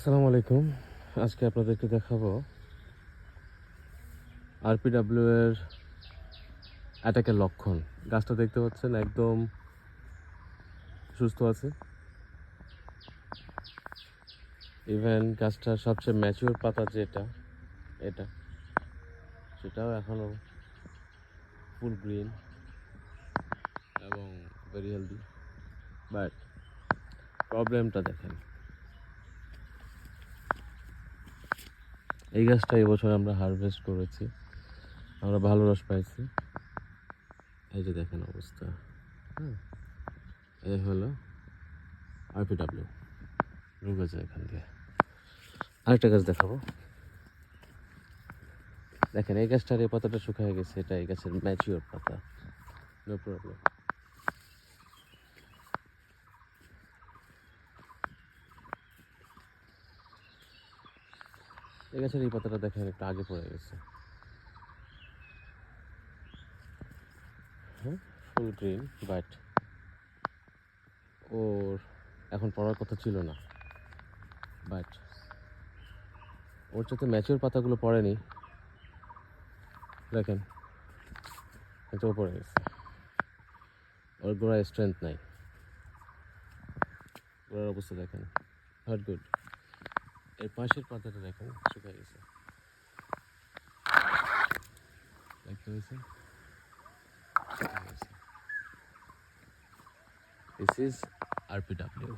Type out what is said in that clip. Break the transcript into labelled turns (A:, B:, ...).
A: আসসালামু আলাইকুম। আজকে আপনাদেরকে দেখাবো আরপিডব্লিউ এর অ্যাটাকের লক্ষণ। গাছটা দেখতে পাচ্ছেন একদম সুস্থ আছে। ইভেন গাছটার সবচেয়ে ম্যাচিওর পাতা যেটা এটা সেটাও এখনও ফুল গ্রিন এবং ভেরি হেলদি। বাট প্রবলেমটা দেখেন, এই গাছটা এবছর আমরা হারভেস্ট করেছি, আমরা ভালো রস পাইছি। এই যে দেখেন অবস্থা। হ্যাঁ, এই হলো আরপিডব্লিউ, ঢুকে যায় এখান দিয়ে। আরেকটা গাছ দেখাবো। দেখেন এই গাছটার এই পাতাটা শুকিয়ে গেছে, এটা এই গাছের ম্যাচিওর পাতা, নো প্রবলেম। এই গাছের এই পাতাটা দেখেন একটু আগে পড়ে গেছে। হ্যাঁ, ফুল গ্রিন, বাট ওর এখন পড়ার কথা ছিল না। বাট ওর যাতে ম্যাচিওর পাতাগুলো পড়েনি, দেখেন এটাও পড়ে গেছে। ওর গোড়ায় স্ট্রেংথ নাই, গোড়ার অবস্থা দেখেন, নট গুড। এর পাশের পাতাটা দেখেন শুকিয়ে গেছে, দেখতে পেয়েছেন? This is RPW.